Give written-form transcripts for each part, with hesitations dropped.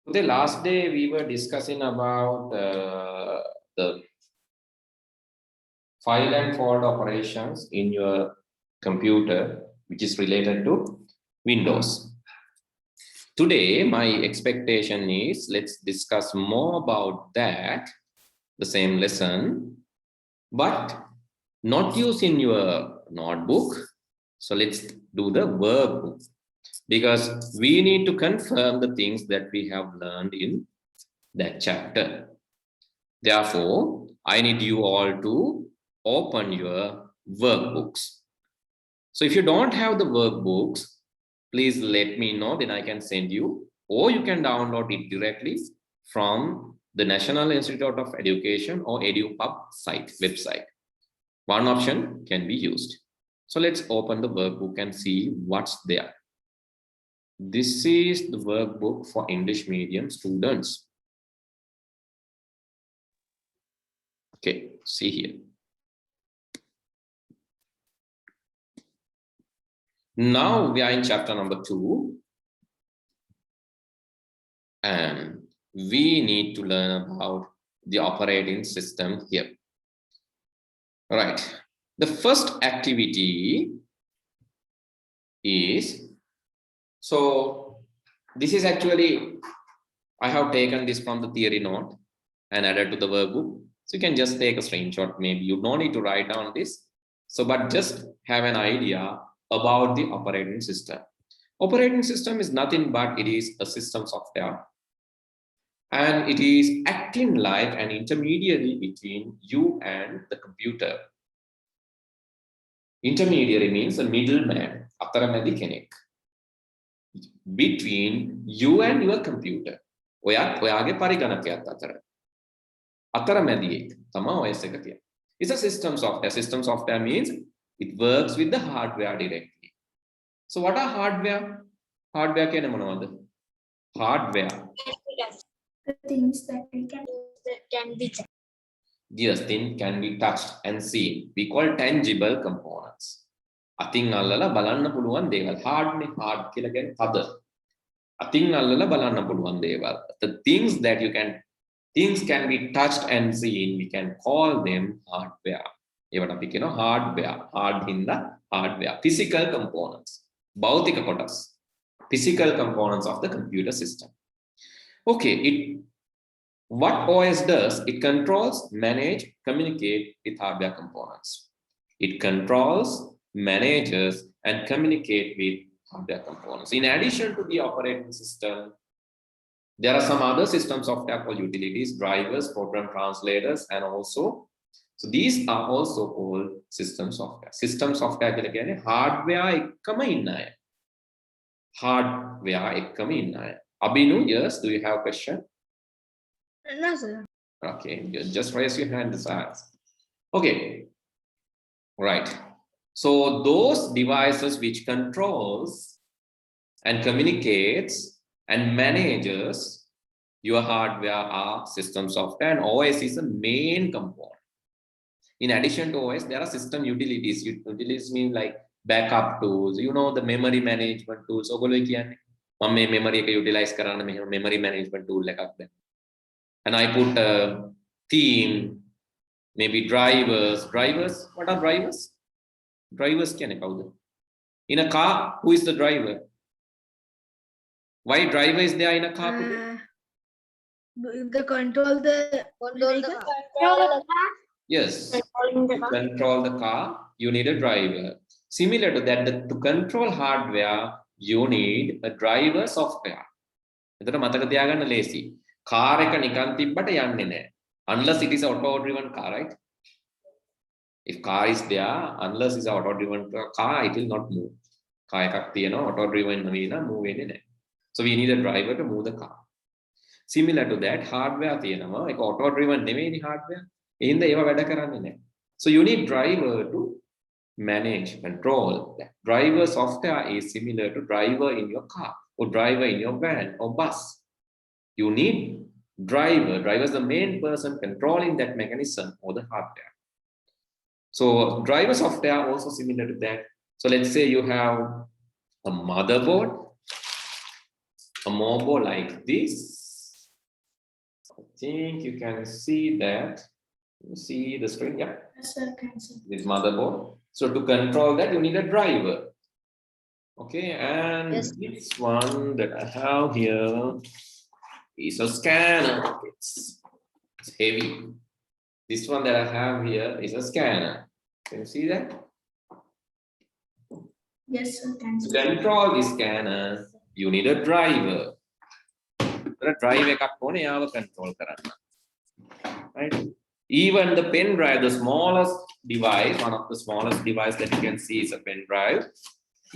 The last day we were discussing about the file and folder operations in your computer, which is related to Windows. Today, my expectation is let's discuss more about that, the same lesson, but not using your notebook. So let's do the workbook, because we need to confirm the things that we have learned in that chapter. Therefore, I need you all to open your workbooks. So if you don't have the workbooks, please let me know, then I can send you, or you can download it directly from the National Institute of Education or EduPub website. One option can be used. So let's open the workbook and see what's there. This is the workbook for English medium students. Okay, see here. Now we are in chapter number 2, and we need to learn about the operating system here. All right, the first activity is, so this is actually, I have taken this from the theory note and added to the workbook. So you can just take a screenshot, maybe you don't need to write down this. So, but just have an idea about the operating system. Operating system is nothing but it is a system software, and it is acting like an intermediary between you and the computer. Intermediary means a middleman, අතරමැදි කෙනෙක්, between you and your computer. ඔයාගේ පරිගණකයත් අතර අතරමැදියෙක් තමයි OS එක කියන්නේ. It's a system software. System software means it works with the hardware directly. So what are hardware? Hardware කියන්නේ මොනවද? Hardware. The things that we can use that can be touched. Yes, things can be touched and seen. We call tangible components. අතින් අල්ලලා බලන්න පුළුවන් දේවල්. hard නේ, hard කියලා කියන්නේ තද. අතින් අල්ලලා බලන්න පුළුවන් දේවල්. The things that you can, things can be touched and seen, we can call them hardware. ඒවට අපි කියනවා hardware. hard හින්දා hardware. Physical components. භෞතික කොටස්. Physical components of the computer system. Okay, what OS does, it controls, manage, communicate with hardware components. It controls, manages, and communicate with hardware components. In addition to the operating system, there are some other systems software called utilities, drivers, program translators, and also, so these are also called system software. System software කියලා කියන්නේ hardware එකම ඉන්න අය. Hardware එකම ඉන්න අය. Abinu, yes, do you have a question? No, sir. Okay, just raise your hand. Okay, right. So those devices which controls and communicates and manages your hardware are system software, and OS is a main component. In addition to OS, there are system utilities. Utilities mean like backup tools, you know, the memory management tools. මම මේ memory එක utilize කරන්න මෙහෙම memory management tool එකක් දැන්. And I put a theme, maybe drivers. What are drivers? Drivers කියන්නේ කවුද? In a car, who is the driver? Why driver is there in a car? The control the car. Yes, to control the car, you need a driver. Similar to that, to control hardware, you need a driver software. එතකොට මතක තියාගන්න ලේසි. car එක නිකන් තිබ්බට යන්නේ නැහැ. Unless it is an auto-driven car, right? If car is there, unless it's an auto-driven car, it will not move. car එකක් තියෙනවා auto-driven නෙවෙයි නම් move වෙන්නේ නැහැ. So we need a driver to move the car. Similar to that, hardware තියෙනවා. ඒක auto-driven නෙවෙයිනේ hardware. එහෙනම් ඒව වැඩ කරන්නේ නැහැ. So you need driver to manage, control that. Driver software is similar to driver in your car or driver in your van or bus. You need driver. Driver is the main person controlling that mechanism or the hardware. So driver software also similar to that. So let's say you have a motherboard, a motherboard like this, think you can see that. You see the screen, yeah. Yes, sir, can see. This motherboard. So to control that, you need a driver. Okay, and Yes. this one that I have here is a scanner. It's heavy. This one that I have here is a scanner. Can you see that? Yes, sir, can To see. control the scanner, you need a driver. The driver එකක් ඕනේ යාව control කරන්න. Right? Even the pen drive, the smallest device, one of the smallest device that you can see is a pen drive.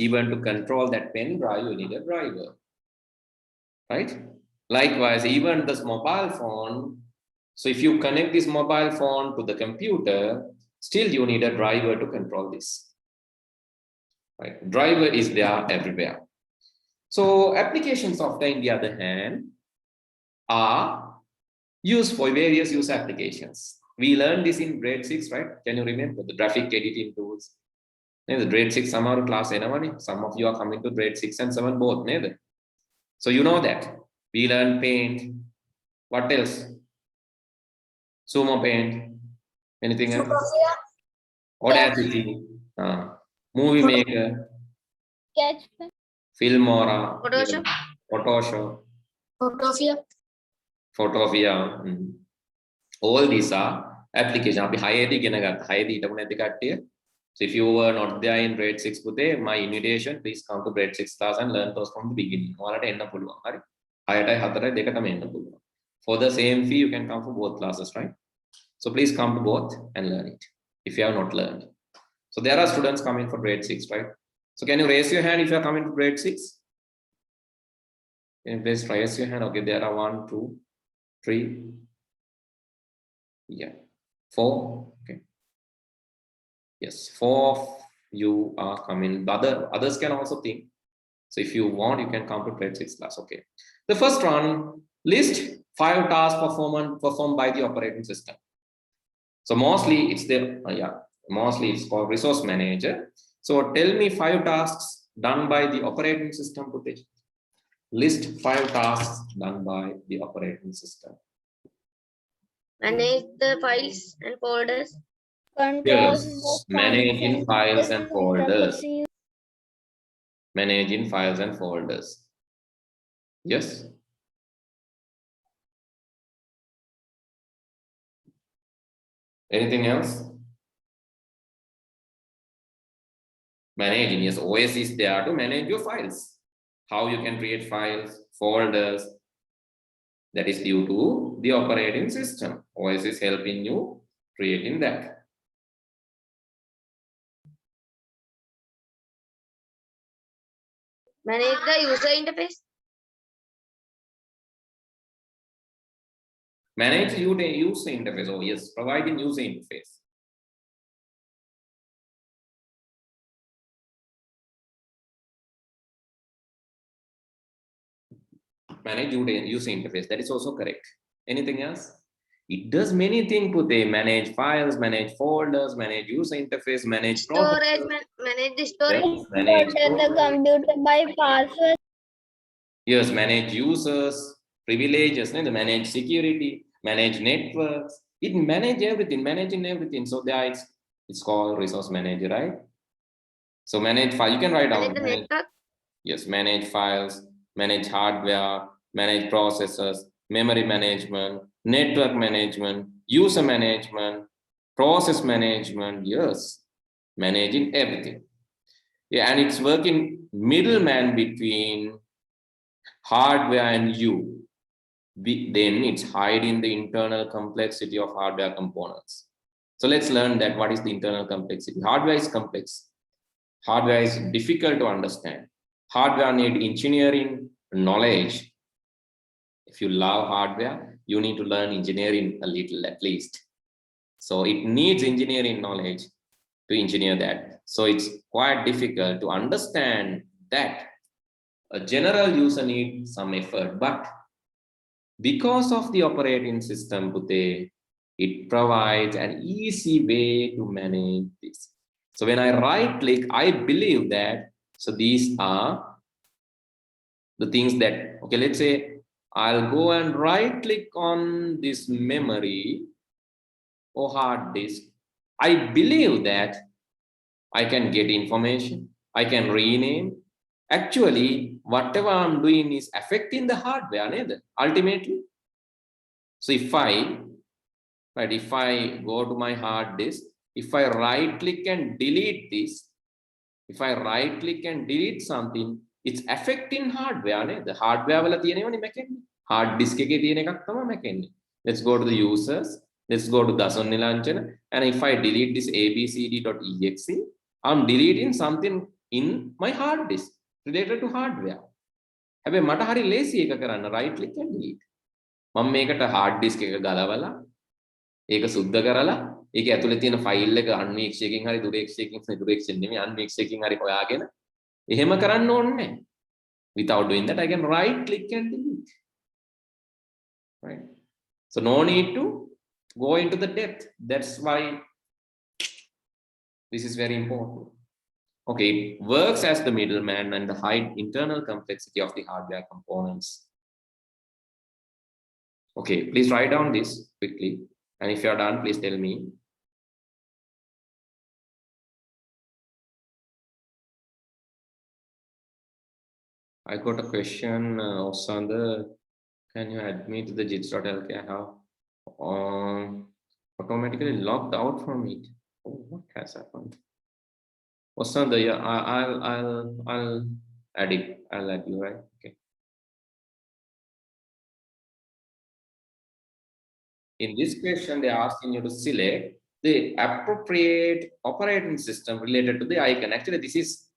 Even to control that pen drive, you need a driver. Right? Likewise, even this mobile phone. So if you connect this mobile phone to the computer, still you need a driver to control this. Right? Driver is there everywhere. So application software, on the other hand, are used for various use applications. We learned this in grade 6, right? Can you remember the graphic editing tools? The grade 6 summer class, some of you are coming to grade 6 and 7 both. So you know that. We learn Paint. What else? Sumo Paint. Anything else? Audacity. Movie Maker. Sketch. Filmora. Photoshop. Photoshop. Photofia. All these are applications. So if you were not there in grade 6, my invitation, please come to grade 6 class and learn those from the beginning. For the same fee, you can come for both classes, right? So please come to both and learn it if you have not learned. So there are students coming for grade 6, right? So can you raise your hand if you are coming to grade 6? Can you please raise your hand? Okay, there are 1, 2, 3. Yeah, 4. Okay. Yes, 4 of you are coming. Others can also think. So if you want, you can come to grade 6 class. Okay. The first one, list 5 tasks performed by the operating system. So mostly it's mostly it's called resource manager. So tell me 5 tasks done by the operating system. List 5 tasks done by the operating system. Manage the files and folders. Yes, managing files and folders. Managing files and folders. Yes. Anything else? Managing, yes, OS is there to manage your files. How you can create files, folders. That is due to the operating system. OS is helping you creating that. Manage the user interface. Manage user interface. Oh yes, providing user interface. Manage user interface. That is also correct. Anything else? It does many things. They manage files, manage folders, manage user interface, manage Storage. Manage the storage. yes, manage the computer by password. Yes, manage users, privileges, manage security, manage networks. It manage everything, managing everything. So there it's called resource manager, right? So manage file. You can write down. Manage the network. Yes, manage files, manage hardware, manage processors, memory management, network management, user management, process management. Yes, managing everything. Yeah, and it's working middleman between hardware and you. Then it's hiding the internal complexity of hardware components. So let's learn that what is the internal complexity. Hardware is complex. Hardware is difficult to understand. Hardware need engineering knowledge. If you love hardware, you need to learn engineering a little at least. So it needs engineering knowledge to engineer that. So it's quite difficult to understand that. A general user needs some effort, but because of the operating system, it provides an easy way to manage this. So when I right click, I believe that, so these are the things that, okay, let's say I'll go and right click on this memory or hard disk. I believe that I can get information, I can rename. Actually, whatever I'm doing is affecting the hardware, ultimately. So if I go to my hard disk, if I right click and delete this, if I right click and delete something, it's affecting hardware. The hardware wala tiyena mechanic. Hard disk එකේ තියෙන එකක් තමයි mechanic. Let's go to the users. Let's go to Dasun Nilanjana. And if I delete this abcd.exe, I'm deleting something in my hard disk related to hardware. හැබැයි මට හරි ලේසි එක කරන්න right click and delete. මම මේකට hard disk එක ගලවලා ඒක සුද්ධ කරලා ඒක ඇතුලේ තියෙන ෆයිල් එක අන්වීක්ෂයකින් හරි දුරේක්ෂයෙන් නෙමෙයි අන්වීක්ෂයකින් හරි හොයාගෙන එහෙම කරන්න ඕනේ. Without doing that, I can right click and delete. Right? So no need to go into the depth. That's why this is very important. Okay, it works as the middleman and the hide internal complexity of the hardware components. Okay, please write down this quickly. And if you're done, please tell me. I got a question, Osanda. Can you add me to the jits.lk? I have automatically logged out from it. Oh, what has happened? Osanda, yeah, I'll add it. I'll add you, right? Okay. In this question, they're asking you to select the appropriate operating system related to the icon. Actually, this is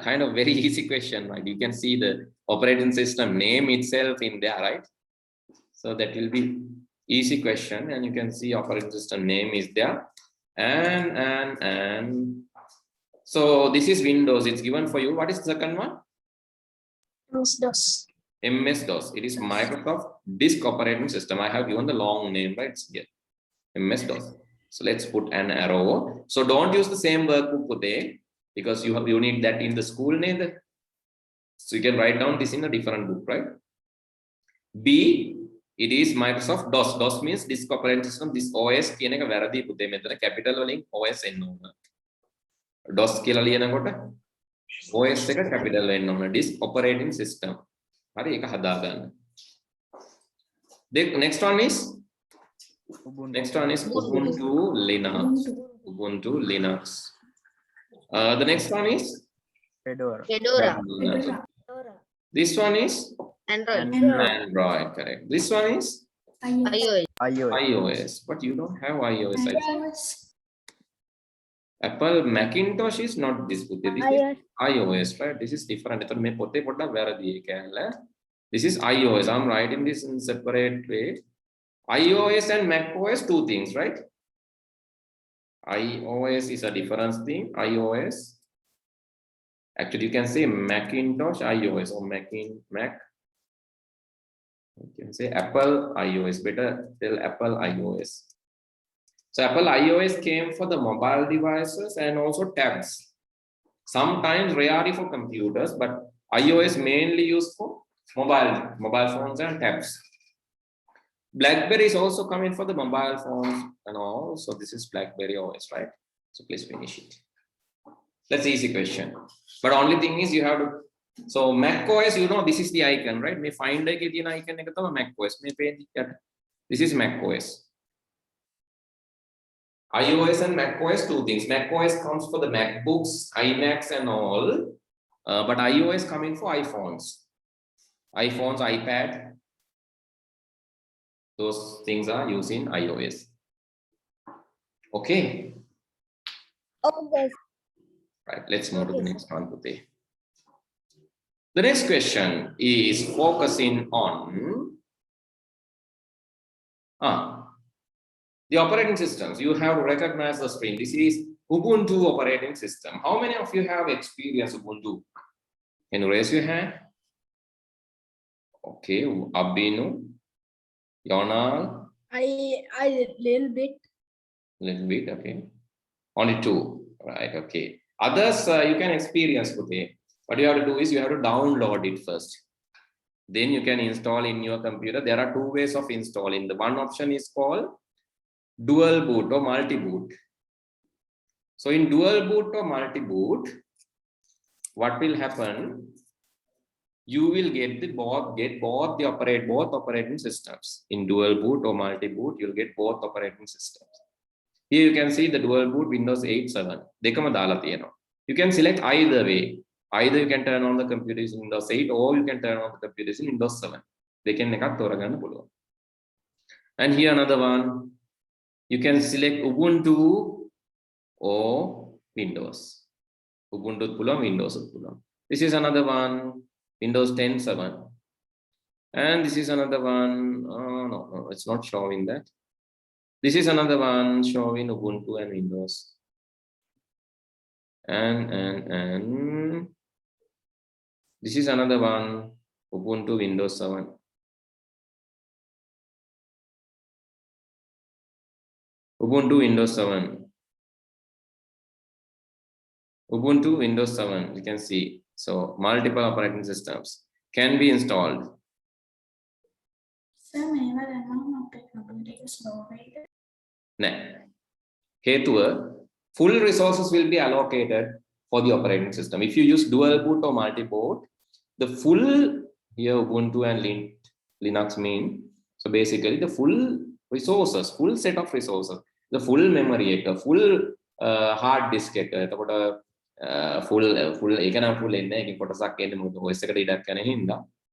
kind of very easy question, right? You can see the operating system name itself in there, right? So that will be easy question, and you can see operating system name is there. And so this is Windows. It's given for you. What is the second one? MS-DOS. MS-DOS. It is Microsoft Disk Operating System. I have given the long name, right? It's here. MS-DOS. So let's put an arrow. So don't use the same workbook today, because you need that in the school name. So you can write down this in a different book, right? B, it is Microsoft DOS. DOS means Disk Operating System. This OS කියන එක වැරදි පුතේ මෙතන capital වලින් OS එන්න ඕන. DOS කියලා ලියනකොට OS එක capital වෙන්න ඕන. Disk Operating System. හරි ඒක හදාගන්න. The next one is Ubuntu Linux. Ubuntu Linux. The next one is Fedora. This one is Android, correct. This one is iOS. But you don't have iOS. Apple Macintosh is not this. This is iOS, right? This is different. This is iOS. I'm writing this in separate way. iOS and macOS, two things, right? iOS is a different thing. iOS. Actually, you can say Macintosh iOS or Mac. You can say Apple iOS. Better tell Apple iOS. So Apple iOS came for the mobile devices and also tabs. Sometimes rarely for computers, but iOS mainly used for mobile phones and tabs. BlackBerry is also coming for the mobile phones and all. So this is BlackBerry OS, right? So please finish it. That's an easy question. But only thing is you have to. So Mac OS, you know, this is the icon, right? May find the icon Mac OS. This is Mac OS. iOS and Mac OS, two things. Mac OS comes for the MacBooks, iMacs and all. But iOS coming for iPhones. iPhones, iPad. Those things are used in iOS. Okay. Okay. Right, let's move to the next one today. The next question is focusing on the operating systems. You have to recognize the screen. This is Ubuntu operating system. How many of you have experience Ubuntu? Can you raise your hand? Okay, Abinu, Yonal. I little bit. Okay. Only two, right? Okay. Others you can experience today. What you have to do is you have to download it first. then you can install in your computer. There are two ways of installing. The one option is called dual boot or multi-boot. So in dual boot or multi-boot, what will happen? You will get both the operating systems. In dual boot or multi-boot, you'll get both operating systems. Here you can see the dual boot Windows 8 7. You can select either way. Either you can turn on the computer in Windows 8 or you can turn on the computer in Windows 7. They can make up. And here another one. You can select Ubuntu or Windows. Ubuntu Pulam, Windows Pulam. This is another one, Windows 10 7. And this is another one. No, it's not showing that. This is another one showing Ubuntu and Windows. And this is another one, Ubuntu Windows 7. Ubuntu Windows 7. Ubuntu Windows 7, you can see. So multiple operating systems can be installed. Sir, මේවා දැන් අපේ computer එක slow වෙයිද? Nah. Hetuva, full resources will be allocated for the operating system. If you use dual boot or multi-boot, the full here Ubuntu and Linux mean. So basically the full resources, full set of resources, the full memory, the full hard disk, full full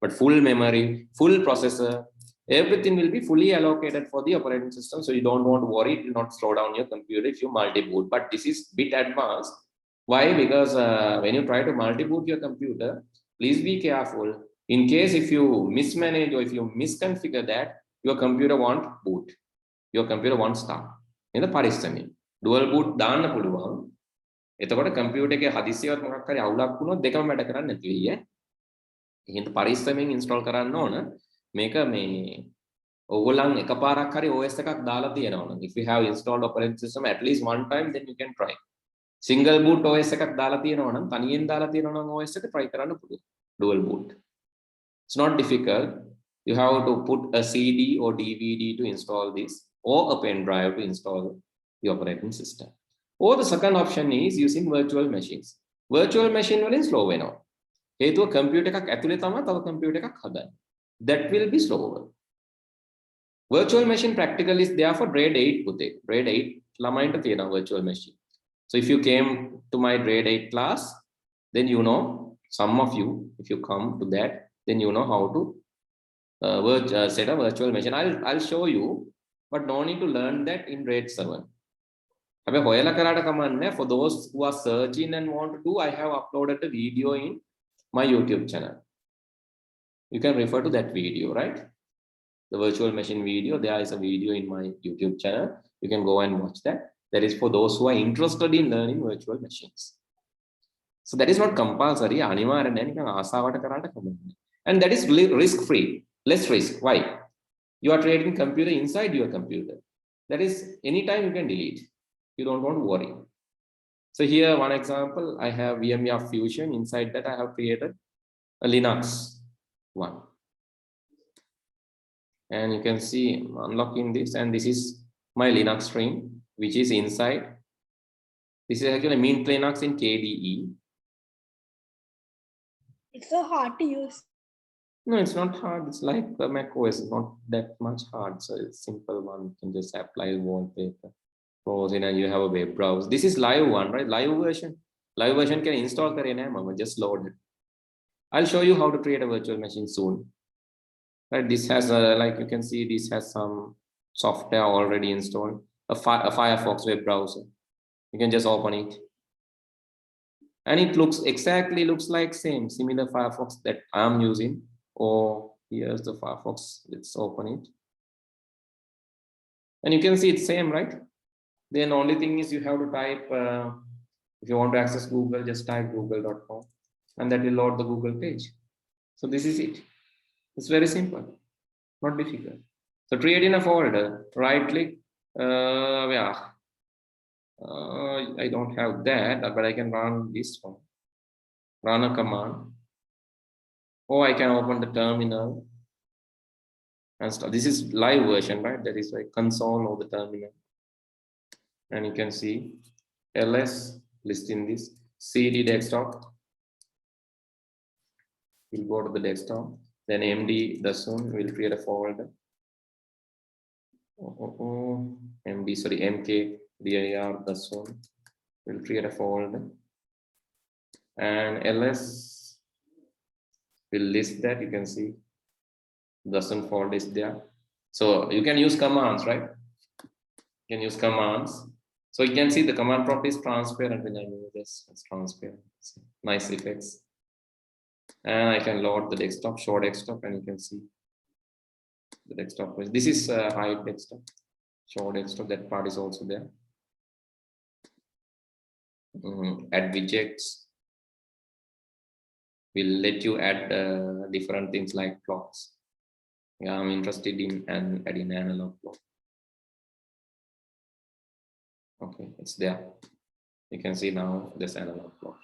but full memory, full processor, everything will be fully allocated for the operating system. So you don't want to worry, it will not slow down your computer if you multi-boot. But this is bit advanced. Why? Because when you try to multi-boot your computer, please be careful. In case if you mismanage or if you misconfigure that, your computer won't boot. Your computer won't start. In the paristhemi. Dual boot dana puluwan. එතකොට computer එකේ හදිසියවත් මොකක් හරි අවුලක් වුණොත් දෙකම වැඩ කරන්නේ නැති වෙයි ඈ. එහෙනම් පරිස්සමෙන් install කරන්න ඕන. මේක මේ ඕගොල්ලන් එකපාරක් හරි OS එකක් දාලා තියෙනවා. If you have installed operating system at least one time, then you can try. Single boot OS එකක් දාලා තියෙනවා නම් තනියෙන් දාලා තියෙනවා නම් OS එක try කරන්න පුළුවන්. Dual boot. It's not difficult. You have to put a CD or DVD to install this, or a pen drive to install the operating system. Or the second option is using virtual machines. Virtual machine වලින් slow වෙනවා. හේතුව computer එකක් ඇතුලේ තමයි තව computer එකක් හදන්නේ. That will be slower. Virtual machine practical is there for grade 8 පුතේ. Grade 8 ළමයින්ට තියෙනවා virtual machine. So if you came to my grade 8 class, then you know, some of you, if you come to that, then you know how to set a virtual machine. I'll show you, but no need to learn that in grade 7. For those who are searching and want to do, I have uploaded a video in my YouTube channel. You can refer to that video, right? The virtual machine video. There is a video in my YouTube channel. You can go and watch that. That is for those who are interested in learning virtual machines. So that is not compulsory. And that is risk-free. Less risk. Why? You are creating computer inside your computer. That is, anytime you can delete. You don't want to worry. So here, one example, I have VMware Fusion. Inside that, I have created a Linux one. And you can see unlocking this, and this is my Linux stream, which is inside. This is actually Mint Linux in KDE. It's so hard to use. No, it's not hard. It's like the Mac OS, not that much hard. So it's simple one. You can just apply wallpaper. And you have a web browser. This is live one, right? Live version. Live version can install just load it. I'll show you how to create a virtual machine soon. Right? This has like you can see, this has some software already installed. A Firefox web browser. You can just open it, and it looks like similar Firefox that I'm using. Or here's the Firefox. Let's open it, and you can see it's same, right? Then only thing is you have to type, if you want to access Google, just type google.com, and that will load the Google page. So this is it. It's very simple, not difficult. So create in a folder, right click. I don't have that, but I can run this one. Run a command. or I can open the terminal and stuff. This is live version, right? That is like console or the terminal. And you can see ls listing this cd desktop. We'll go to the desktop. Then md Dasun will create a folder. mk dir Dasun will create a folder. And ls will list that. You can see Dasun folder is there. So you can use commands, right? You can use commands. So you can see the command prompt is transparent when I move this. It's transparent. Nice effects. And I can load the desktop, show desktop, and you can see the desktop. This is hide desktop, show desktop. That part is also there. Add widgets. Will let you add different things like clocks. Yeah, I'm interested in adding analog clock. Okay, it's there. You can see now this analog clock.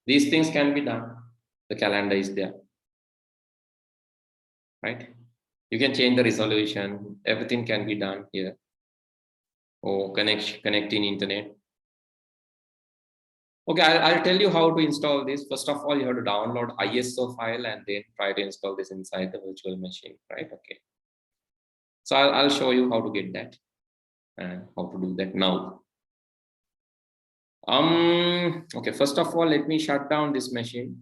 These things can be done. The calendar is there, right? You can change the resolution. Everything can be done here. Or connecting internet. Okay, I'll tell you how to install this. First of all, you have to download ISO file and then try to install this inside the virtual machine, right? Okay. So I'll show you how to get that and how to do that now. Okay, first of all, let me shut down this machine.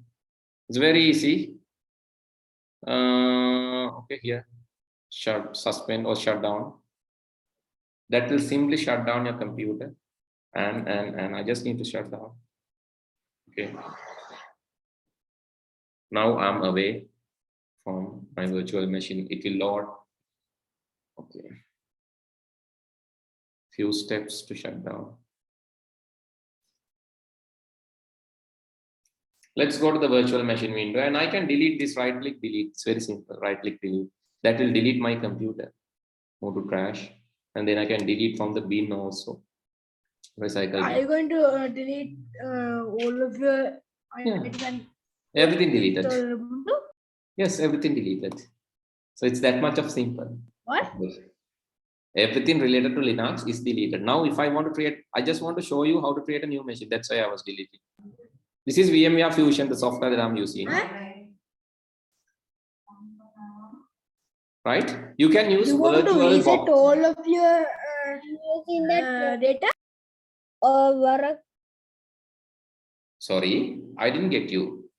It's very easy. Okay, here, suspend or shut down. That will simply shut down your computer, and I just need to shut down. Okay. Now I'm away from my virtual machine. It will load. Okay. Few steps to shut down. Let's go to the virtual machine window, and I can delete this. Right click, delete. It's very simple. Right click, delete. That will delete my computer. Go to trash, and then I can delete from the bin also. Recycle. Are you going to delete all of your everything deleted? Yes, everything deleted. So it's that much of simple. What? Everything related to Linux is deleted. Now, if I want to create, I just want to show you how to create a new machine. That's why I was deleting. This is VMware Fusion, the software that I'm using. Right? You can use virtual box. All of your data or work. Sorry, I didn't get you.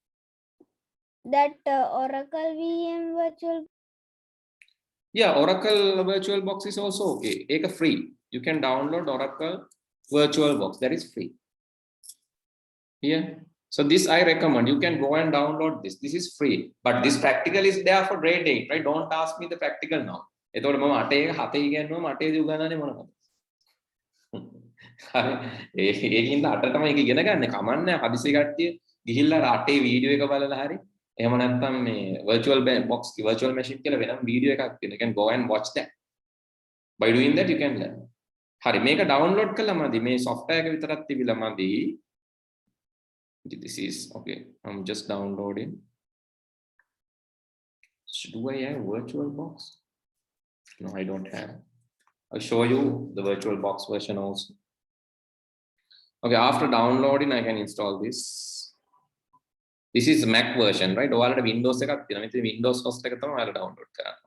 That Oracle VM virtual. Yeah, Oracle VirtualBox is also okay. Take a free. You can download Oracle VirtualBox. That is free. Here. So this I recommend. You can go and download this. This is free. But this practical is there for grade 8, right? Don't ask me the practical now. එතකොට මම 8 එක 7 ඉගෙනුවා මට ඒ උගන්වන්නේ මොනවද? හරි. ඒකින්ද 8 තමයි ඒක ඉගෙන ගන්න. කමන්නේ හදිසි කට්ටිය ගිහිල්ලා 8 වීඩියෝ එක බලලා හරි. එහෙම නැත්නම් මේ virtual box virtual machine කියලා වෙනම වීඩියෝ එකක් තියෙනවා. You can go and watch that. By doing that you can learn. හරි මේක download කළා මදි. මේ software එක විතරක් තිබිලා මදි. This is okay. I'm just downloading. Do I have VirtualBox? No, I don't have. I'll show you the VirtualBox version also. Okay, after downloading, I can install this. This is Mac version, right? ඔයාලට Windows එකක් තියෙනවා. මෙතන Windows host එක තමයි ඔයාලා download කරන්න.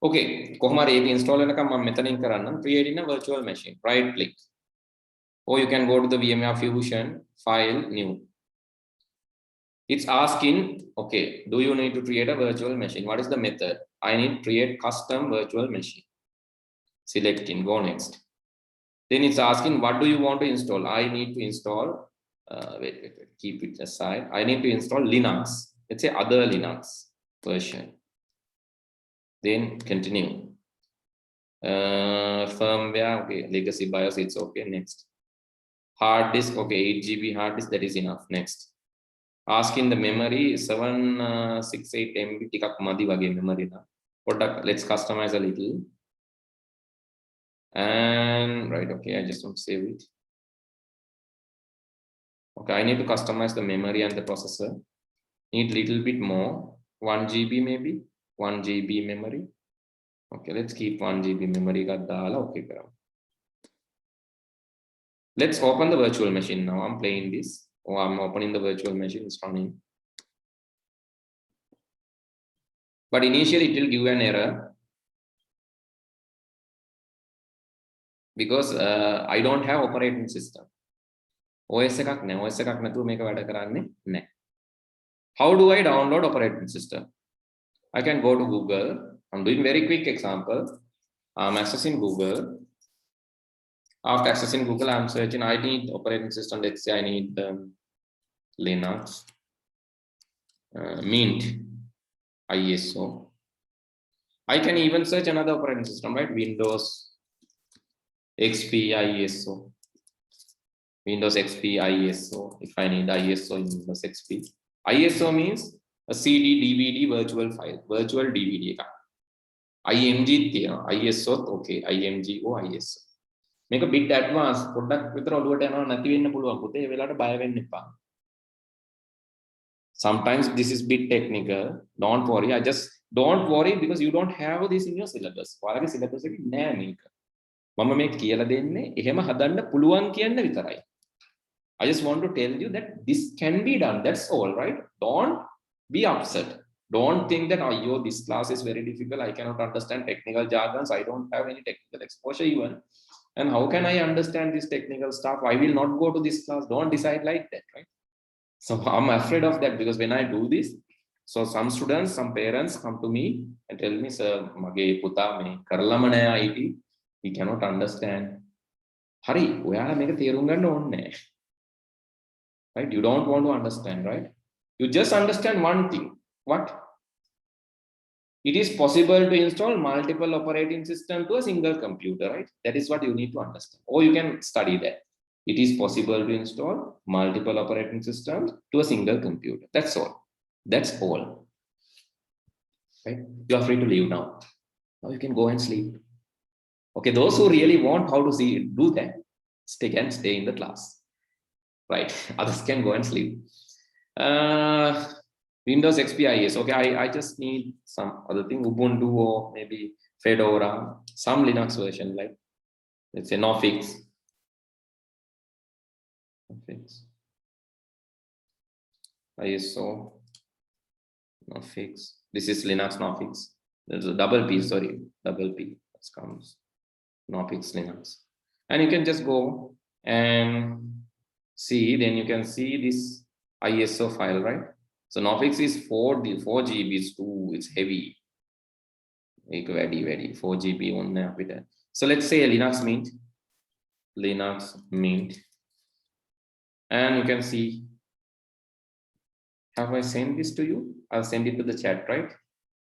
Okay, කොහොම හරි ඒක install වෙනකම් මම මෙතනින් කරන්නම්. Creating a virtual machine. Right click. Or you can go to the VMware Fusion, File, New. It's asking, okay, do you need to create a virtual machine? What is the method? I need to create custom virtual machine. Selecting, go next. Then it's asking, what do you want to install? I need to install, wait, keep it aside. I need to install Linux. Let's say other Linux version. Then continue. Firmware, okay, legacy BIOS, it's okay, next. Hard disk, okay, 8 GB hard disk, that is enough, next. Asking the memory, 768 MB, ටිකක් මදි වගේ memory නා. Let's customize a little. And right, okay, I just want to save it. Okay, I need to customize the memory and the processor. Need little bit more, 1 GB maybe, 1 GB memory. Okay, let's keep 1 GB memory. Okay, let's open the virtual machine now. I'm playing this. Oh, I'm opening the virtual machine, it's running. But initially it will give an error because I don't have operating system. OS එකක් නැහැ. OS එකක් නැතුව මේක වැඩ කරන්නේ නැහැ. How do I download operating system? I can go to Google. I'm doing very quick example. I'm accessing Google. After accessing Google, I'm searching. I need operating system. Let's say I need Linux, Mint, ISO. I can even search another operating system, right? Windows, XP, ISO. Windows XP, ISO. If I need ISO in Windows XP. ISO means a CD, DVD, virtual file, virtual DVD. IMG, ISO, okay, IMG or ISO. Make a bit advanced. Product with sometimes this is bit technical. Don't worry. Don't worry because you don't have this in your syllabus. syllabus I just want to tell you that this can be done. That's all, right? Don't be upset. Don't think that, oh, yo, this class is very difficult. I cannot understand technical jargons. I don't have any technical exposure even. And how can I understand this technical stuff? I will not go to this class. Don't decide like that, right? So I'm afraid of that because when I do this, so some students, some parents come to me and tell me, sir, mage puta me කළමණ IT, he cannot understand. Hari, ඔයාලා මේක තේරුම් ගන්න ඕනේ. Right? You don't want to understand, right? You just understand one thing. What? It is possible to install multiple operating systems to a single computer, right? That is what you need to understand. Or you can study that. It is possible to install multiple operating systems to a single computer. That's all. That's all. Right? You are free to leave now. Now you can go and sleep. Okay, those who really want how to see it, do that. Stay in the class. Right? Others can go and sleep. Windows XP IS. Okay, I just need some other thing. Ubuntu or maybe Fedora, some Linux version, like let's say Nofix. ISO, Nofix. This is Linux Nofix. There's a double P, sorry, double P. That comes Nofix Linux. And you can just go and see, then you can see this ISO file, right? So Nofix is 4 GB is too, it's heavy. Very 4 GB on there. So let's say a Linux Mint. And you can see, have I sent this to you? I'll send it to the chat, right?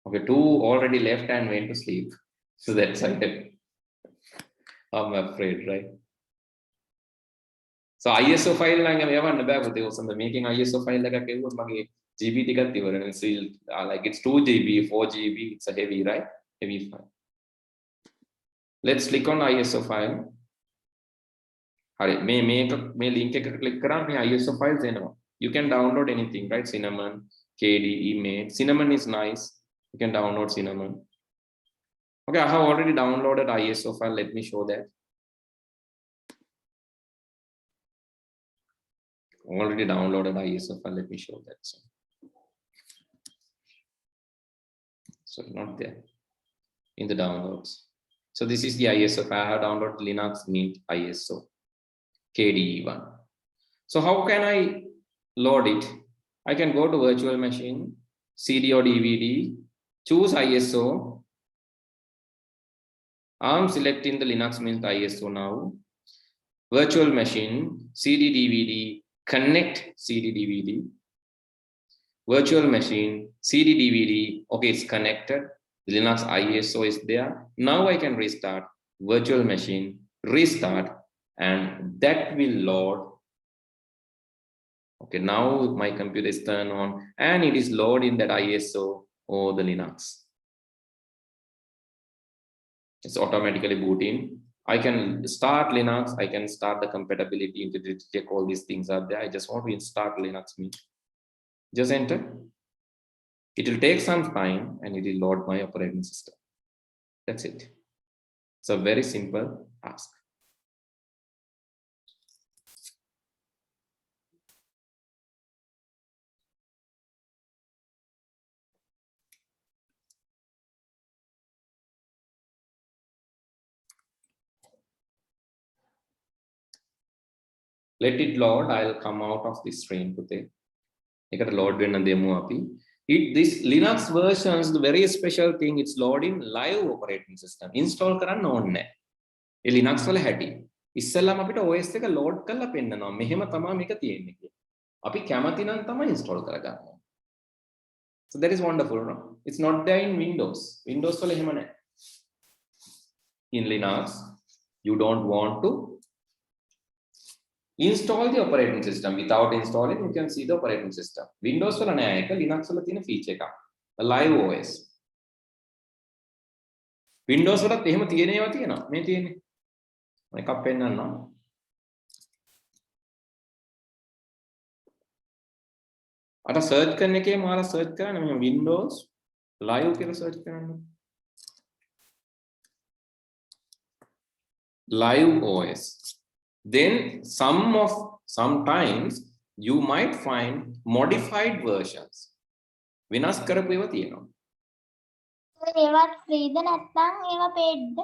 Okay, 2 already left and went to sleep. So that's why I'm afraid, right? So ISO file making ISO file GB like it's 2 GB, 4 GB, it's a heavy, right? Heavy file. Let's click on ISO file. May link click ISO files. You can download anything, right? Cinnamon, KDE, Mate. Cinnamon is nice. You can download Cinnamon. Okay, I have already downloaded ISO file. Let me show that. Already downloaded ISO file. Let me show that. So not there in the downloads. So this is the ISO file. I have downloaded Linux Mint ISO KDE one. So how can I load it? I can go to virtual machine, CD or DVD, choose ISO. I'm selecting the Linux Mint ISO now. Virtual machine, CD DVD, connect CD DVD. Virtual machine, CD DVD, okay, it's connected. The Linux ISO is there. Now I can restart virtual machine, restart, and that will load. Okay, now my computer is turned on and it is loading that ISO or the Linux. It's automatically booting. I can start Linux, I can start the compatibility, integrity check, all these things are there. I just want to start Linux Mint. Just enter. It will take some time and it will load my operating system. That's it. It's a very simple task. Let it load. I'll come out of this screen today. Eකට load වෙන්න දෙමු අපි. This Linux versions, the very special thing, it's loading live operating system. Install කරන්න ඕනේ නැහැ. ඒ Linux වල හැටි. ඉස්සෙල්ලාම අපිට OS එක load කරලා පෙන්නනවා. මෙහෙම තමයි මේක තියෙන්නේ කියලා. අපි කැමති නම් තමයි install කරගන්න. So that is wonderful, no? It's not there in Windows. Windows වල එහෙම නැහැ. In Linux, you don't want to install the operating system. Without installing, you can see the operating system. Windows වල නෑ එක, Linux වල තියෙන feature එකක්. Live OS. Windows වලත් එහෙම තියෙන ඒවා තියෙනවා. මේ තියෙන්නේ. මම එකක් පෙන්නන්නම්. අර search කරන එකේ මාලා search කරන්න මේ Windows live කියලා search කරන්න. Live OS. Then sometimes you might find modified versions. වෙනස් කරපු ඒවා තියෙනවා. ඒවත් ෆ්‍රීද නැත්නම් ඒවා පේඩ්ද?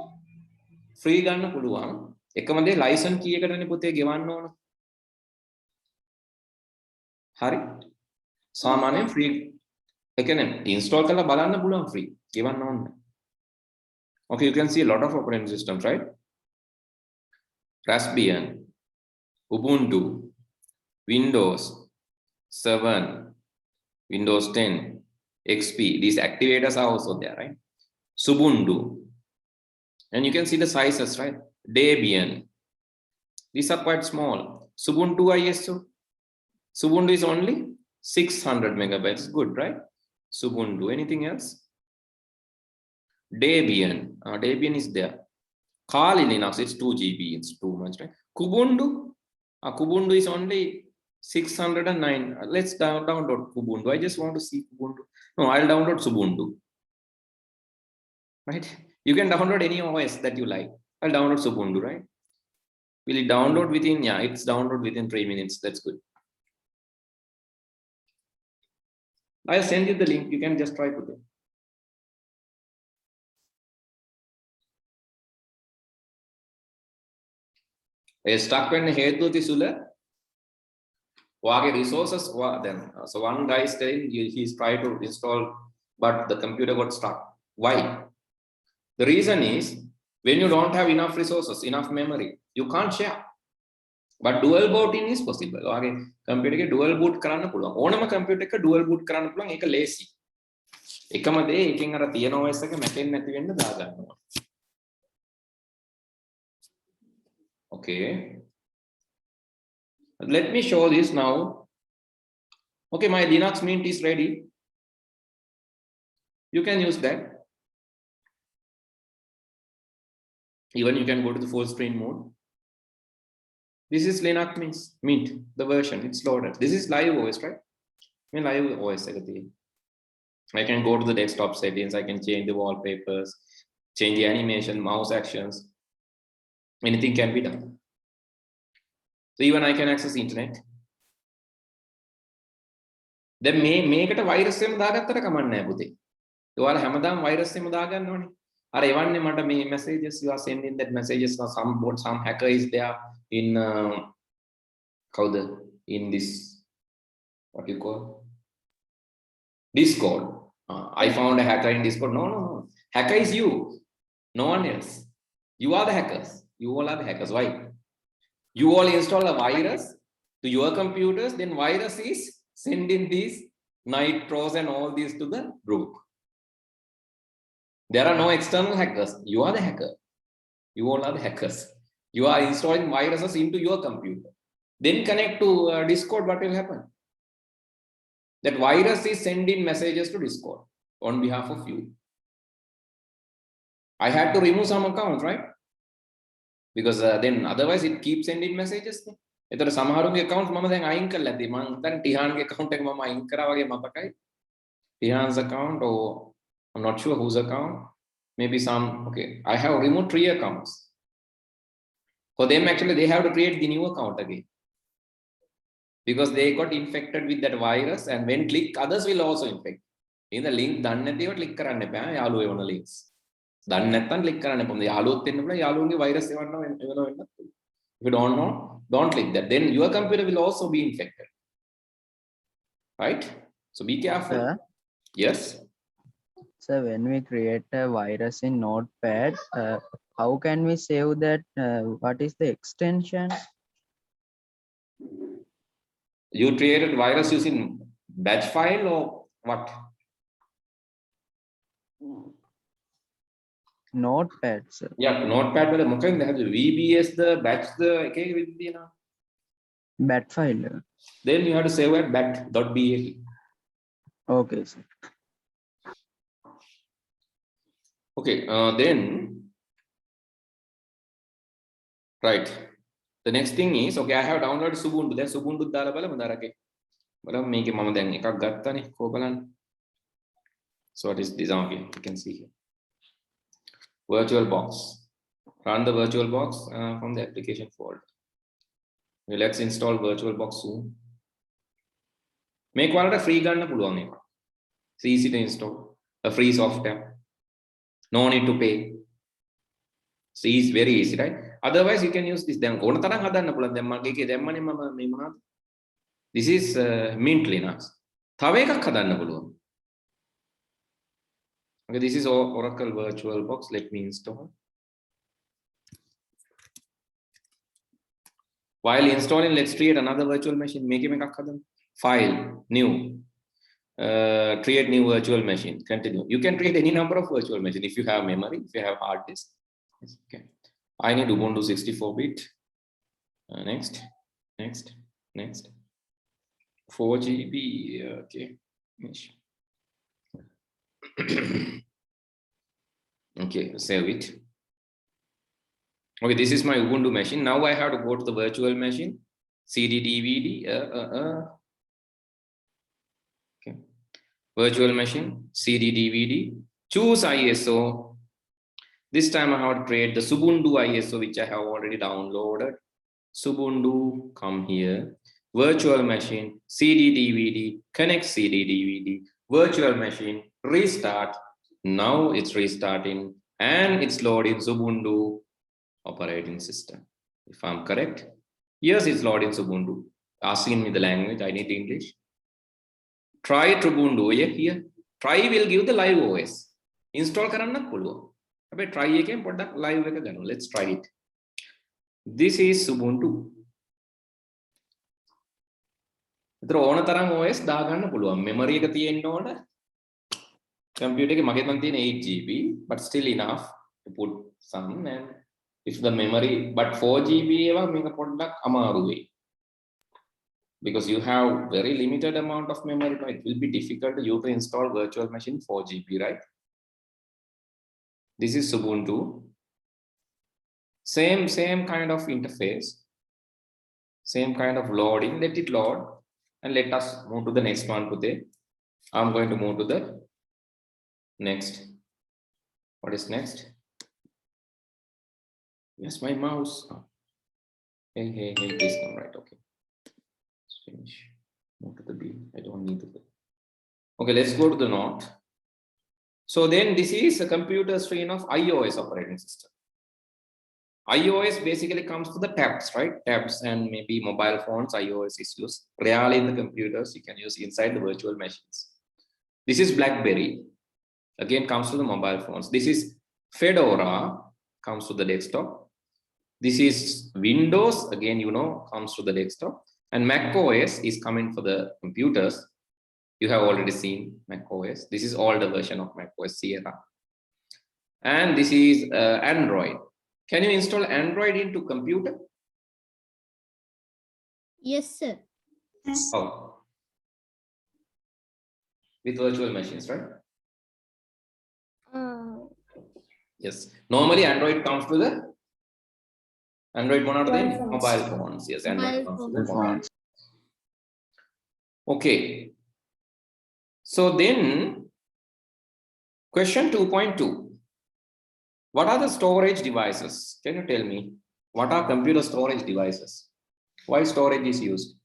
ෆ්‍රී ගන්න පුළුවන්. එකම දේ ලයිසන් කීයකටනේ පුතේ ගෙවන්න ඕන. හරි. සාමාන්‍යයෙන් ෆ්‍රී ඒ කියන්නේ ඉන්ස්ටෝල් කරලා බලන්න පුළුවන් ෆ්‍රී. ගෙවන්න ඕනේ. Okay, you can see a lot of operating systems, right? Raspbian, Ubuntu, Windows 7, Windows 10, XP. These activators are also there, right? Subuntu. And you can see the sizes, right? Debian. These are quite small. Subuntu ISO. Subuntu is only 600 megabytes. Good, right? Subuntu. Anything else? Debian. Debian is there. Kali Linux, it's 2 GB, it's too much, right? Kubuntu, Kubuntu is only 609. Let's download Kubuntu. I just want to see Kubuntu. No, I'll download Subuntu. Right? You can download any OS that you like. I'll download Subuntu, right? Will it download within? Yeah, it's download within 3 minutes. That's good. I'll send you the link. You can just try to do it. Stuck when හේතුව තිසුල වාගේ resources then so one guy is telling you he's trying to install but the computer got stuck. Why? The reason is when you don't have enough resources, enough memory, you can't share. But dual booting is possible. වාගේ computer එකේ dual boot කරන්න පුළුවන්. ඕනම computer එකක dual boot කරන්න පුළුවන්. ඒක ලේසි. එකම දේ එකෙන් අර තියෙන OS එක මැකෙන්නේ නැති වෙන්න දාගන්නවා. Okay, let me show this now. Okay, my Linux Mint is ready. You can use that. Even you can go to the full screen mode. This is Linux Mint, the version, it's loaded. This is live OS, right? I mean, live OS. I can go to the desktop settings. I can change the wallpapers, change the animation, mouse actions. Anything can be done. So even I can access internet. Then මේකට virus එකම දාගත්තට කමක් නැහැ පුතේ. ඔයාලා හැමදාම virus එකම දාගන්න ඕනේ. අර එවන්නේ මට මේ messages you are sending that messages or some hacker is there in in this what you call Discord. I found a hacker in Discord. No. Hacker is you. No one else. You are the hackers. You all are the hackers. Why? You all install a virus to your computers, then virus is sending these nitros and all these to the group. There are no external hackers. You are the hacker. You all are the hackers. You are installing viruses into your computer. Then connect to Discord, what will happen? That virus is sending messages to Discord on behalf of you. I had to remove some accounts, right? because then otherwise it keeps sending messages. එතකොට සමහරුන්ගේ account මම දැන් අයින් කරලා ඇති. මම දැන් ටිහාන්ගේ account එක මම අයින් කරා වගේ මතකයි. Tihan's account, or I'm not sure whose account. Maybe some. Okay, I have removed 3 accounts. For them, actually, they have to create the new account again because they got infected with that virus, and when click, others will also infect. In the link, done නැතිව click කරන්න එපා. යාළුවෝ එවන links. දන්නේ නැත්නම් click කරන්න එපා. යාළුවොත් එන්න පුළුවන්. යාළුවන්ගේ virus එවන්න වෙන්න. If you don't know, don't click that. Then your computer will also be infected. Right? So be careful. Sir? Yes. So when we create a virus in Notepad, how can we save that? What is the extension? You created virus using batch file or what? Notepad, sir. Yeah, Notepad වල මොකෙන්ද හැදුවේ? VBS the batch the එකේ විදිහට තියෙනවා. Bat file. Then you have to save at bat.bat. Okay, sir. Okay, then right. The next thing is, okay, I have downloaded Ubuntu. Then Ubuntu දාලා බලමු දාරකේ. බලමු මේකේ මම දැන් එකක් ගත්තානේ. කොහොම බලන්න. So what is this? Okay, you can see here. Virtual box. Run the virtual box from the application folder. Okay, let's install virtual box soon. Make one free ගන්න පුළුවන් එක. It's easy to install. A free software. No need to pay. So it's very easy, right? Otherwise you can use this. දැන් ඕන තරම් හදන්න පුළුවන්. දැන් මගේ එකේ දැම්මනේ මම මේ මොනවද? This is Mint Linux. තව එකක් හදන්න පුළුවන්. Okay, this is Oracle VirtualBox. Let me install. While installing, let's create another virtual machine. Make it file, new, create new virtual machine. Continue. You can create any number of virtual machine if you have memory, if you have hard disk. Okay. I need Ubuntu 64-bit. Next. 4 GB. Okay. Okay, save it. Okay, this is my Ubuntu machine. Now I have to go to the virtual machine, CD, DVD, okay. Virtual machine, CD, DVD, choose ISO. This time I have to create the Ubuntu ISO, which I have already downloaded. Ubuntu, come here, virtual machine, CD, DVD, connect CD, DVD, virtual machine, restart. Now it's restarting and it's loading Ubuntu operating system. If I'm correct, yes, it's loading Ubuntu. Asking me the language, I need English. Try Ubuntu. Here, try will give the live OS. Install කරන්නත් පුළුවන්. හැබැයි try එකෙන් පොඩ්ඩක් live එක ගන්න. Let's try it. This is Ubuntu. ඒතර ඕන තරම් OS දාගන්න පුළුවන්. memory එක තියෙන්න ඕන. Computer ke mage tan තියෙන 8 GB, but still enough to put some. And if the memory, but 4 GB ඒවා මේක පොඩ්ඩක් අමාරු වෙයි. Because you have very limited amount of memory, it will be difficult to you to install virtual machine 4 GB, right? This is Ubuntu. Same kind of interface, same kind of loading. Let it load and let us move to the next one today. I'm going to move to the next. What is next? Yes, my mouse. Oh. Hey, please come right. Okay. Let's finish. Move to the B. I don't need the. Okay, let's go to the note. So then this is a computer screen of iOS operating system. iOS basically comes to the tabs, right? Tabs and maybe mobile phones. iOS is used. Really in the computers, you can use inside the virtual machines. This is BlackBerry. Again, comes to the mobile phones. This is Fedora, comes to the desktop. This is Windows, again, comes to the desktop. And Mac OS is coming for the computers. You have already seen Mac OS. This is older version of Mac OS Sierra. And this is Android. Can you install Android into computer? Yes, sir. Yes. How? With virtual machines, right? Yes. Normally Android comes to the Android මොනවටද දෙන්නේ? phones. Mobile phones. Yes, Android Mobile phones. phones. Okay. So then, question 2.2. What are the storage devices? Can you tell me? What are computer storage devices? Why storage is used?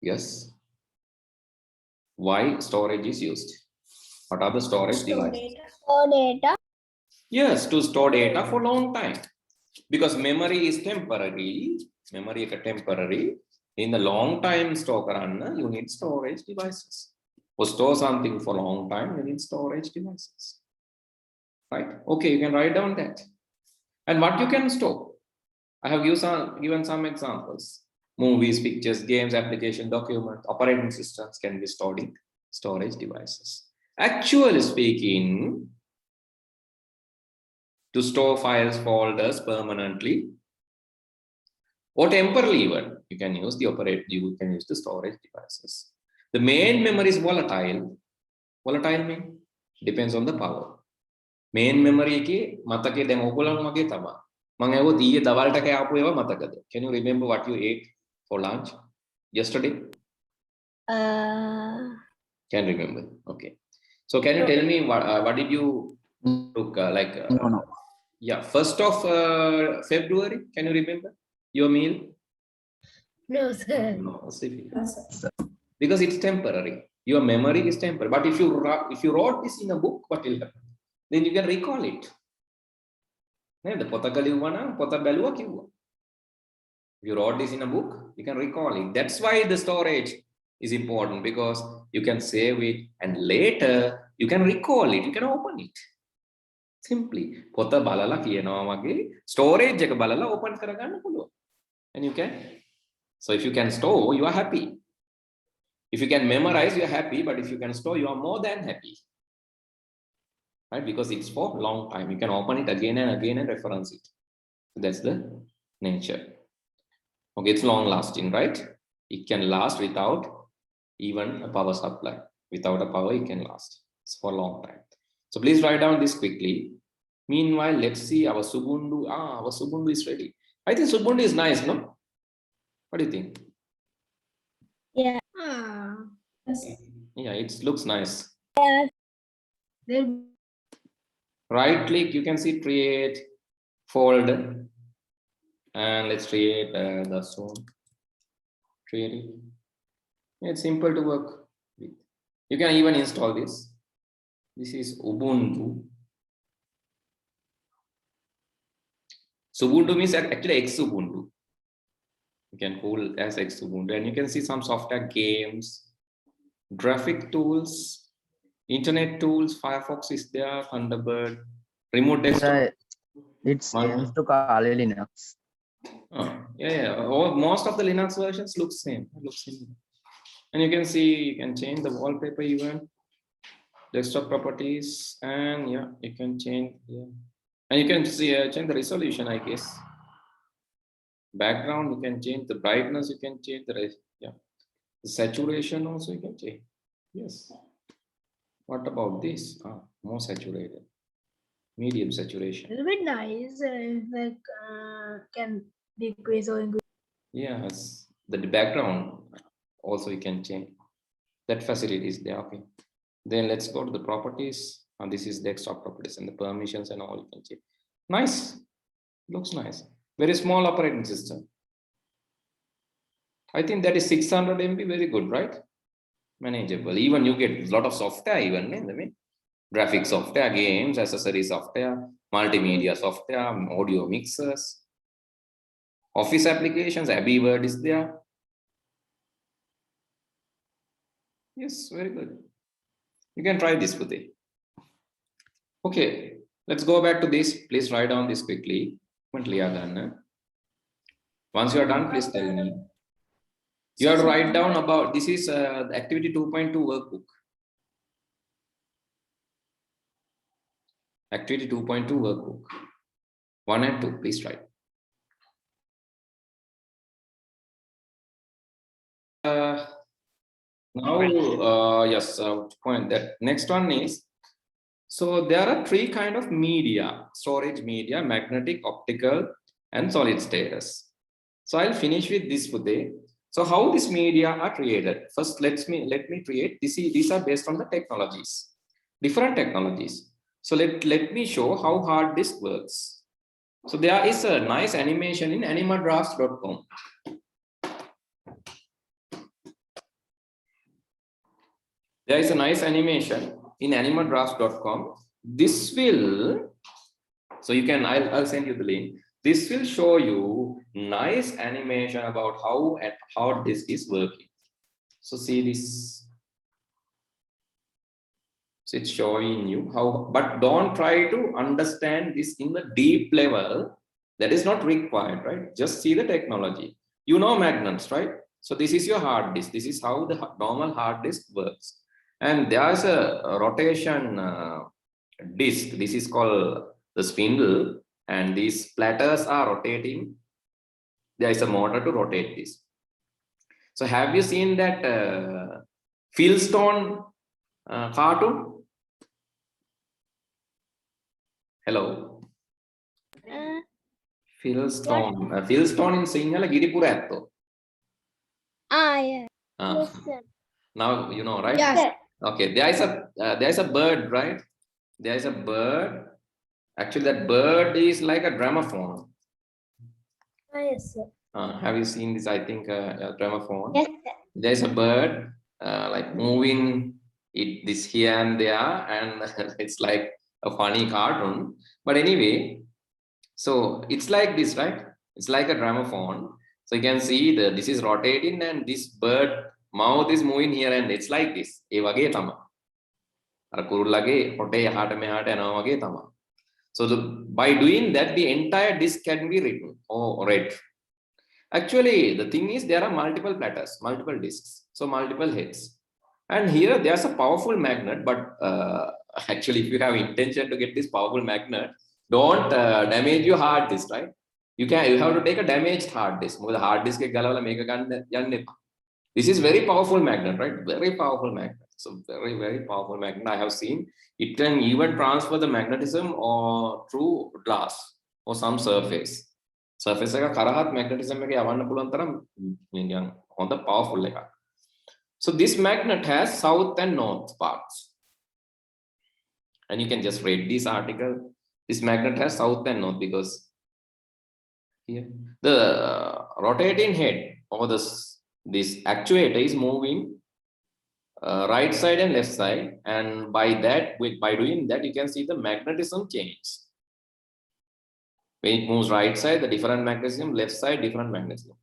Yes. Why storage is used? What are the storage Store devices? data. Store data. Yes, to store data for long time. Because memory is temporary. Memory is temporary. In the long time store karanna, you need storage devices. To store something for long time, you need storage devices. Right? Okay, you can write down that. And what you can store? I have given some examples. Movies, pictures, games, application, documents, operating systems can be stored in storage devices. Actually speaking, to store files, folders permanently or temporarily even, you can use the storage devices. The main memory is volatile. Volatile mean depends on the power. Main memory එකේ මතකේ දැන් ඔයගොල්ලන් වගේ තමයි. මම ඇහුවොත් ඊයේ දවල්ට කෑපු ඒවා මතකද? Can you remember what you ate for lunch yesterday? Can remember. Okay. So can you tell me what did you took No. yeah, 1st of February? Can you remember your meal? No, sir. No, because it's temporary. Your memory is temporary. But if you wrote this in a book, what will happen? Then you can recall it. The පොතක ලිව්වා නම් පොත බැලුවා කිව්වා. If you wrote this in a book, you can recall it. That's why the storage is important, because you can save it and later you can recall it. You can open it. Simply. පොත බලලා කියනවා වගේ storage එක බලලා open කරගන්න පුළුවන්. And you can. So if you can store, you are happy. If you can memorize, you are happy. But if you can store, you are more than happy. Right? Because it's for long time. You can open it again and again and reference it. So that's the nature. Okay, it's long lasting, right? It can last without even a power supply. Without a power, it can last. It's for a long time. So please write down this quickly. Meanwhile, let's see our Subundu. Our Subundu is ready. I think Subundu is nice, no? What do you think? Yeah. Yes. Yeah, it looks nice. Then Right click, you can see create folder. And let's create the zone. Create it. It's simple to work with. You can even install this. This is Ubuntu. Ubuntu means actually X Ubuntu. You can call it as X Ubuntu, and you can see some software, games, graphic tools, internet tools. Firefox is there, Thunderbird, remote desktop. It's games to Kali Linux. Yeah. Most of the Linux versions look same. And you can see, you can change the wallpaper even, desktop properties, and yeah, you can change. Yeah, and you can see change the resolution, I guess. Background, you can change the brightness. You can change the the saturation also. You can change. Yes. What about this? More saturated, medium saturation. it'll be nice if can decrease or increase. Yes, the background also you can change. That facility is there. Okay, then let's go to the properties, and this is desktop properties and the permissions and all you can change. Nice, looks nice. Very small operating system. I think that is 600 MB. Very good, right? Manageable. Even you get a lot of software, even graphics software, games, accessory software, multimedia software, audio mixers, office applications. Abbey Word is there. Yes, very good. You can try this, Pute. Okay, let's go back to this. Please write down this quickly. Once you are done, please tell me. You have to write down about, this is the activity 2.2 workbook. Activity 2.2 workbook. 1 and 2, please write. Now, yes, point that next one is So there are three kind of media: storage media, magnetic, optical, and solid status. So I'll finish with this today. So how these media are created? First, let me create this. These are based on the technologies, different technologies. So let me show how hard disk works. So there is a nice animation in animadrafts.com. There is a nice animation in animadrafts.com. This will, so you can, I'll send you the link. This will show you nice animation about how hard disk is working. So see this. So it's showing you how, but don't try to understand this in the deep level. That is not required, right? Just see the technology. You know magnets, right? So this is your hard disk. This is how the normal hard disk works. And there's a rotation disk. This is called the spindle, and these platters are rotating. There is a motor to rotate this. So have you seen that Philstone cartoon? Hello. Philstone. Philstone in Sinhala Giripura Atto. Yeah. Now you know, right? Yes. Okay. There is a bird, right? There is a bird. Actually, that bird is like a gramophone. Yes, sir. Have you seen this? I think a gramophone. Yes, There is a bird like moving it this here and there, and it's like a funny cartoon. But anyway, so it's like this, right? It's like a gramophone. So you can see this is rotating, and this bird mouth is moving here, and it's like this. ඒ වගේ තමයි. අර කුරුල්ලගේ හොටේ එහාට මෙහාට යනවා වගේ තමයි. So by doing that, the entire disk can be written or read. Actually, the thing is there are multiple platters, multiple disks, so multiple heads. And here there's a powerful magnet, but actually if you have intention to get this powerful magnet, don't damage your hard disk, right? You have to take a damaged hard disk. The hard disk this is very powerful magnet, right? Very powerful magnet. So very powerful magnet. I have seen it can even transfer the magnetism or through glass or some surface. Surface එක කරහත් magnetism එක යවන්න පුළුවන් තරම් නිකන් හොඳ powerful එකක්. So this magnet has south and north parts. And you can just read this article. This magnet has south and north because here the rotating head or this actuator is moving right side and left side, and by doing that you can see the magnetism change. When it moves right side, the different magnetism, left side, different magnetism.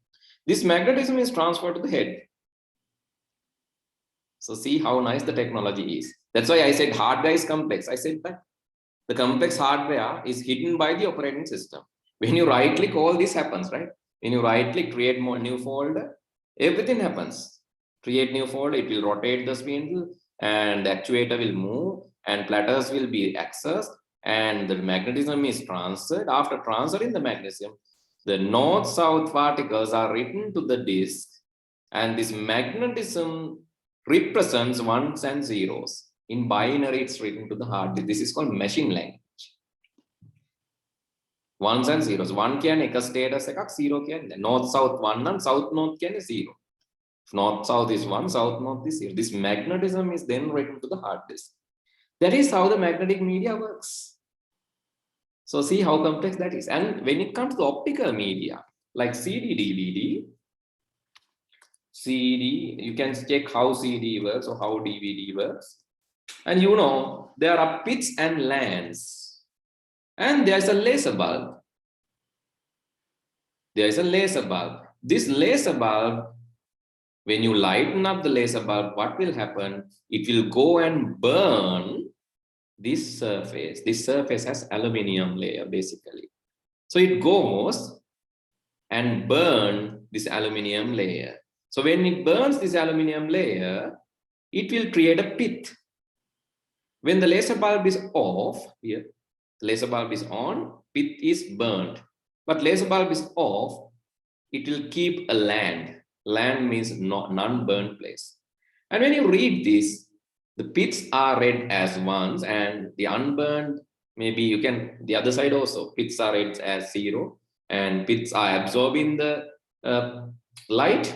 This magnetism is transferred to the head. So see how nice the technology is. That's why I said hardware is complex. I said that the complex hardware is hidden by the operating system. When you right click, all this happens, right? When you right click, create more new folder, everything happens. Create new folder, it will rotate the spindle, and the actuator will move, and platters will be accessed, and the magnetism is transferred. After transferring the magnetism, the north-south particles are written to the disk, and this magnetism represents ones and zeros. In binary, it's written to the hard disk. This is called machine language. Ones and zeros. One can එක status එකක්, zero can north south one and south north can zero. If north south is one, south north is zero. This magnetism is then written to the hard disk. That is how the magnetic media works. So see how complex that is. And when it comes to optical media, like CD, DVD, you can check how CD works or how DVD works. And you know, there are pits and lands. And there's a laser bulb. There is a laser bulb. This laser bulb, when you lighten up the laser bulb, what will happen? It will go and burn this surface. This surface has aluminum layer basically. So it goes and burn this aluminum layer. So when it burns this aluminum layer, it will create a pit. When the laser bulb is off, here, laser bulb is on, pit is burned. But laser bulb is off, it will keep a land. Land means non-burnt place. And when you read this, The pits are read as 1s, and the unburned, maybe you can, the other side also, pits are read as 0, and pits are absorbing the light.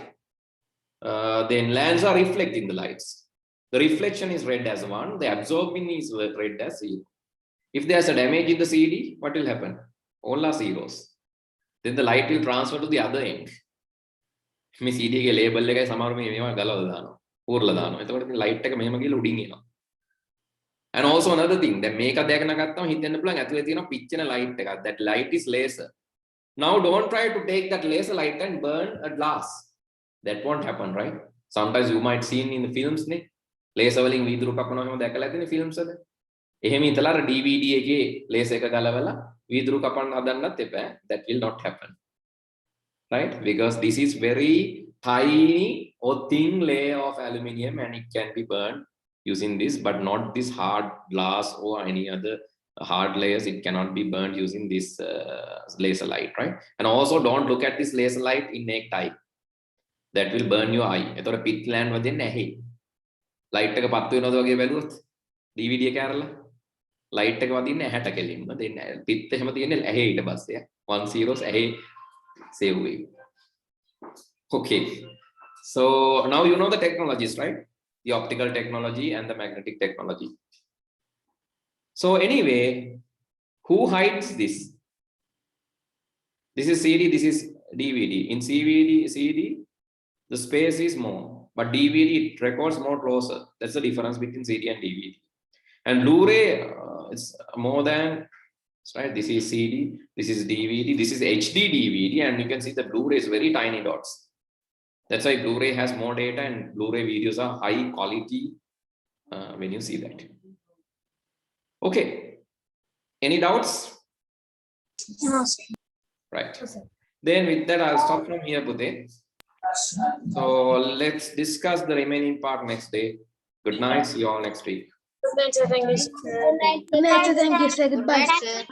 Then lands are reflecting the lights. The reflection is read as 1, the absorbing is read as 0. If there's a damage in the CD, what will happen? All are zeros. Then the light will transfer to the other end. මේ CD එකේ label එකයි සමහර මේවා ගලවලා දානවා. ඌරලා දානවා. එතකොට ඉතින් light එක මෙහෙම ගිහලා උඩින් එනවා. And also another thing, දැන් මේක දැකන ගත්තම හිතෙන්න පුළුවන් ඇතුලේ තියෙන පිච්චෙන light එකක්. That light is laser. Now don't try to take that laser light and burn a glass. That won't happen, right? Sometimes you might see in the films නේ. laser වලින් වීදුරු කපනවා එහෙම දැකලා තියෙන films වල. එහෙම හිතලා අර DVD එකේ laser එක ගලවලා වීදුරු කපන්න හදන්නත් එපා. That will not happen. Right? Because this is very tiny or thin layer of aluminium and it can be burned using this, but not this hard glass or any other hard layers. It cannot be burned using this laser light, right? And also don't look at this laser light in naked eye. That will burn your eye. එතකොට pit land වදින්න ඇහි. light එක පත්තු වෙනවද වගේ බැලුවොත් DVD එක ඇරලා light එක වදින්න ඇහැට කෙලින්ම දෙන්න pit එහෙම තියෙන්නේ ඇහි ඊට පස්සේ 1 zeros ඇහි save way. Okay, so now you know the technologies, right? The optical technology and the magnetic technology. So anyway, who hides this? This is CD, this is DVD. In CD, the space is more, but DVD it records more closer. That's the difference between CD and DVD. And Blu-ray is more than, right? This is CD, this is DVD, this is HD DVD, and you can see the Blu-ray is very tiny dots. That's why Blu-ray has more data and Blu-ray videos are high quality when you see that. Okay, any doubts? No, sir. Right. Then with that, I'll stop from here, Budhe. So let's discuss the remaining part next day. Good night, see you all next week. Thank you, sir. Goodbye, sir.